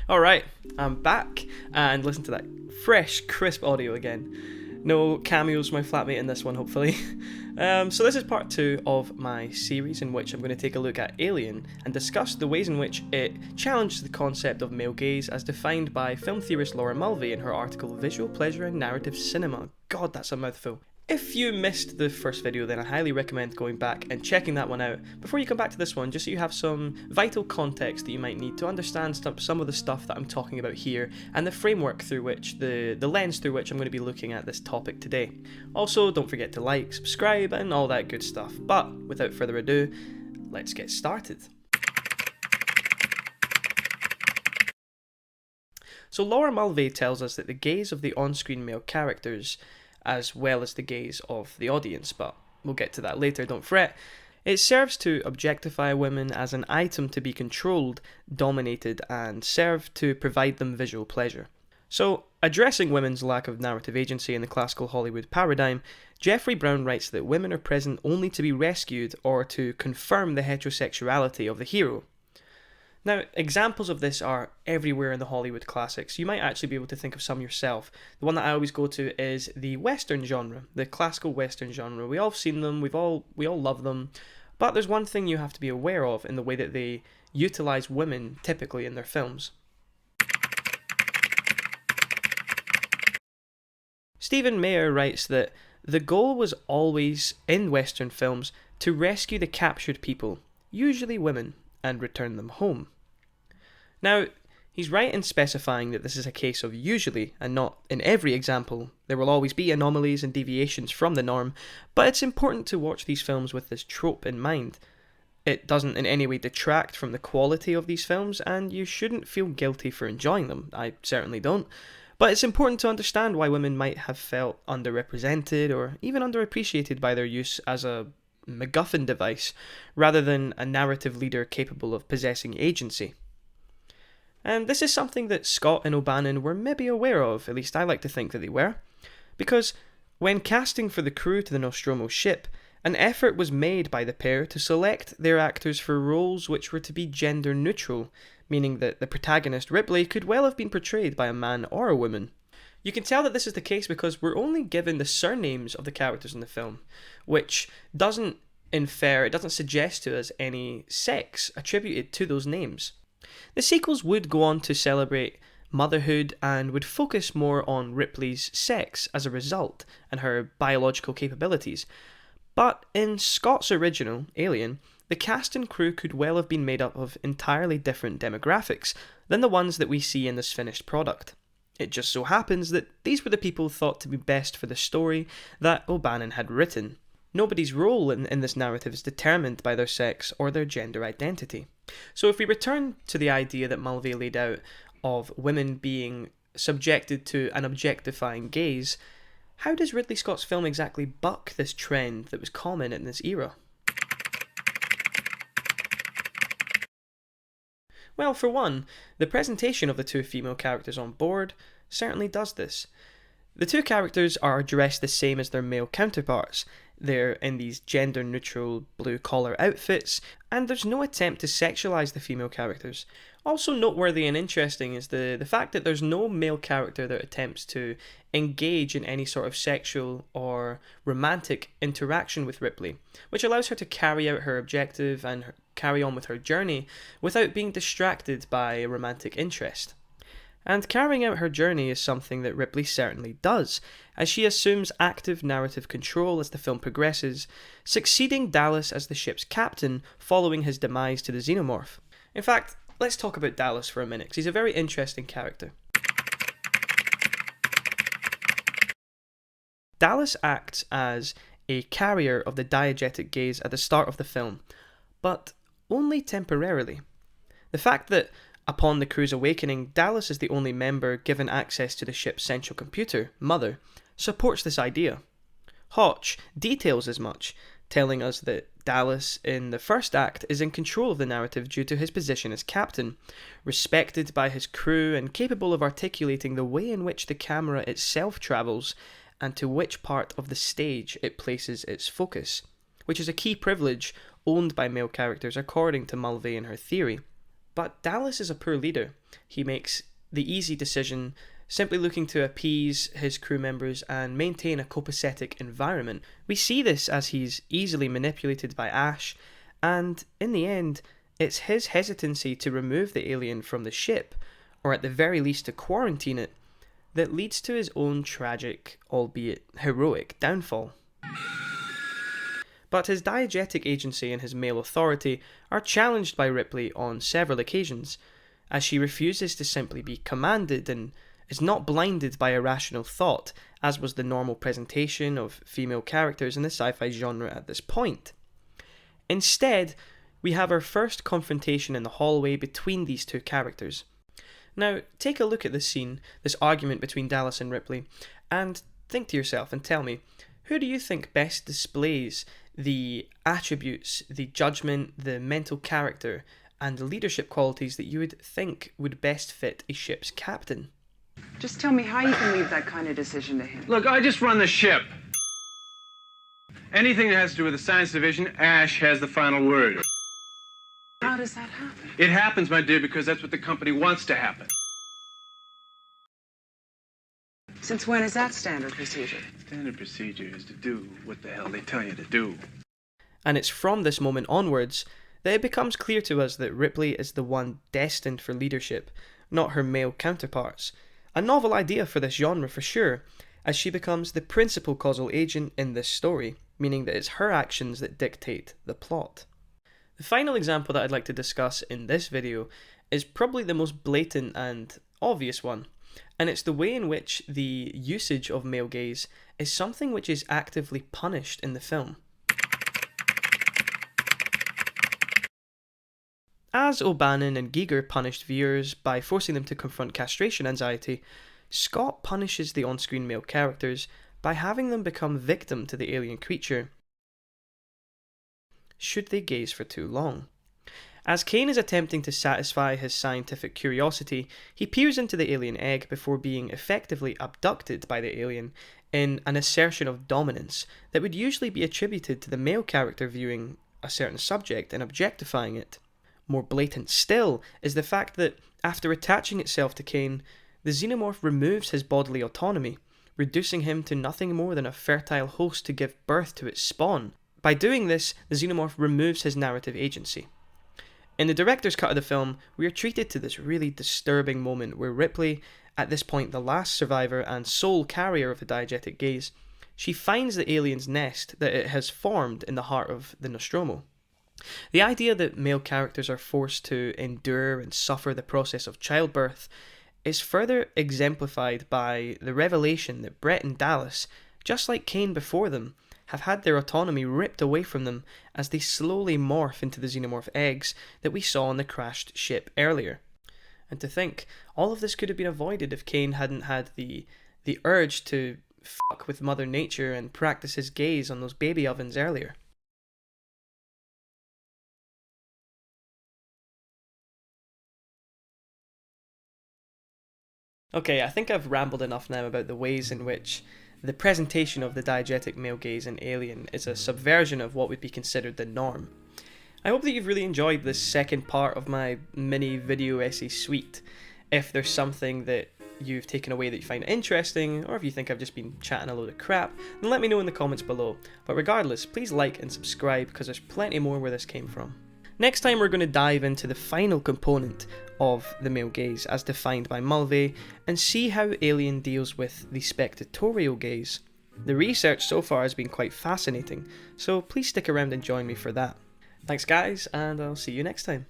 Alright, I'm back, and listen to that fresh, crisp audio again. No cameos from my flatmate in this one, hopefully. So this is part 2 of my series in which I'm going to take a look at Alien and discuss the ways in which it challenges the concept of male gaze as defined by film theorist Laura Mulvey in her article Visual Pleasure and Narrative Cinema. God, that's a mouthful. If you missed the first video, then I highly recommend going back and checking that one out before you come back to this one, just so you have some vital context that you might need to understand some of the stuff that I'm talking about here and the framework through which, the lens through which I'm going to be looking at this topic today. Also, don't forget to like, subscribe, and all that good stuff. But without further ado, let's get started. So Laura Mulvey tells us that the gaze of the on-screen male characters, as well as the gaze of the audience, but we'll get to that later, don't fret. It serves to objectify women as an item to be controlled, dominated, and serve to provide them visual pleasure. So, addressing women's lack of narrative agency in the classical Hollywood paradigm, Jeffrey Brown writes that women are present only to be rescued or to confirm the heterosexuality of the hero. Now, examples of this are everywhere in the Hollywood classics. You might actually be able to think of some yourself. The one that I always go to is the Western genre, the classical Western genre. We all have seen them, we all love them, but there's one thing you have to be aware of in the way that they utilise women typically in their films. Stephen Mayer writes that the goal was always, in Western films, to rescue the captured people, usually women, and return them home. Now, he's right in specifying that this is a case of usually, and not in every example. There will always be anomalies and deviations from the norm, but it's important to watch these films with this trope in mind. It doesn't in any way detract from the quality of these films, and you shouldn't feel guilty for enjoying them. I certainly don't. But it's important to understand why women might have felt underrepresented or even underappreciated by their use as a MacGuffin device, rather than a narrative leader capable of possessing agency. And this is something that Scott and O'Bannon were maybe aware of, at least I like to think that they were, because when casting for the crew to the Nostromo ship, an effort was made by the pair to select their actors for roles which were to be gender neutral, meaning that the protagonist Ripley could well have been portrayed by a man or a woman. You can tell that this is the case because we're only given the surnames of the characters in the film, which doesn't suggest to us any sex attributed to those names. The sequels would go on to celebrate motherhood and would focus more on Ripley's sex as a result and her biological capabilities. But in Scott's original, Alien, the cast and crew could well have been made up of entirely different demographics than the ones that we see in this finished product. It just so happens that these were the people thought to be best for the story that O'Bannon had written. Nobody's role in this narrative is determined by their sex or their gender identity. So if we return to the idea that Mulvey laid out of women being subjected to an objectifying gaze, how does Ridley Scott's film exactly buck this trend that was common in this era? Well, for one, the presentation of the two female characters on board certainly does this. The two characters are dressed the same as their male counterparts. They're in these gender-neutral blue-collar outfits, and there's no attempt to sexualise the female characters. Also noteworthy and interesting is the fact that there's no male character that attempts to engage in any sort of sexual or romantic interaction with Ripley, which allows her to carry out her objective and carry on with her journey without being distracted by a romantic interest. And carrying out her journey is something that Ripley certainly does, as she assumes active narrative control as the film progresses, succeeding Dallas as the ship's captain following his demise to the xenomorph. In fact, let's talk about Dallas for a minute, because he's a very interesting character. Dallas acts as a carrier of the diegetic gaze at the start of the film, but only temporarily. The fact that upon the crew's awakening, Dallas is the only member given access to the ship's central computer, Mother, supports this idea. Hotch details as much, telling us that Dallas in the first act is in control of the narrative due to his position as captain, respected by his crew and capable of articulating the way in which the camera itself travels and to which part of the stage it places its focus, which is a key privilege owned by male characters according to Mulvey and her theory. But Dallas is a poor leader. He makes the easy decision, simply looking to appease his crew members and maintain a copacetic environment. We see this as he's easily manipulated by Ash, and in the end, it's his hesitancy to remove the alien from the ship, or at the very least to quarantine it, that leads to his own tragic, albeit heroic, downfall. But his diegetic agency and his male authority are challenged by Ripley on several occasions, as she refuses to simply be commanded and is not blinded by irrational thought, as was the normal presentation of female characters in the sci-fi genre at this point. Instead, we have our first confrontation in the hallway between these two characters. Now, take a look at this scene, this argument between Dallas and Ripley, and think to yourself and tell me, who do you think best displays the attributes, the judgment, the mental character, and the leadership qualities that you would think would best fit a ship's captain? Just tell me how you can leave that kind of decision to him. Look, I just run the ship. Anything that has to do with the science division, Ash has the final word. How does that happen? It happens, my dear, because that's what the company wants to happen. Since when is that standard procedure? Standard procedure is to do what the hell they tell you to do. And it's from this moment onwards that it becomes clear to us that Ripley is the one destined for leadership, not her male counterparts. A novel idea for this genre for sure, as she becomes the principal causal agent in this story, meaning that it's her actions that dictate the plot. The final example that I'd like to discuss in this video is probably the most blatant and obvious one, and it's the way in which the usage of male gaze is something which is actively punished in the film. As O'Bannon and Giger punished viewers by forcing them to confront castration anxiety, Scott punishes the on-screen male characters by having them become victim to the alien creature should they gaze for too long. As Kane is attempting to satisfy his scientific curiosity, he peers into the alien egg before being effectively abducted by the alien in an assertion of dominance that would usually be attributed to the male character viewing a certain subject and objectifying it. More blatant still is the fact that, after attaching itself to Kane, the xenomorph removes his bodily autonomy, reducing him to nothing more than a fertile host to give birth to its spawn. By doing this, the xenomorph removes his narrative agency. In the director's cut of the film, we are treated to this really disturbing moment where Ripley, at this point the last survivor and sole carrier of the diegetic gaze, she finds the alien's nest that it has formed in the heart of the Nostromo. The idea that male characters are forced to endure and suffer the process of childbirth is further exemplified by the revelation that Brett and Dallas, just like Kane before them, have had their autonomy ripped away from them as they slowly morph into the xenomorph eggs that we saw on the crashed ship earlier. And to think, all of this could have been avoided if Kane hadn't had the urge to fuck with Mother Nature and practice his gaze on those baby ovens earlier. Okay, I think I've rambled enough now about the ways in which the presentation of the diegetic male gaze in Alien is a subversion of what would be considered the norm. I hope that you've really enjoyed this second part of my mini video essay suite. If there's something that you've taken away that you find interesting, or if you think I've just been chatting a load of crap, then let me know in the comments below. But regardless, please like and subscribe because there's plenty more where this came from. Next time we're going to dive into the final component of the male gaze as defined by Mulvey and see how Alien deals with the spectatorial gaze. The research so far has been quite fascinating, so please stick around and join me for that. Thanks guys, and I'll see you next time.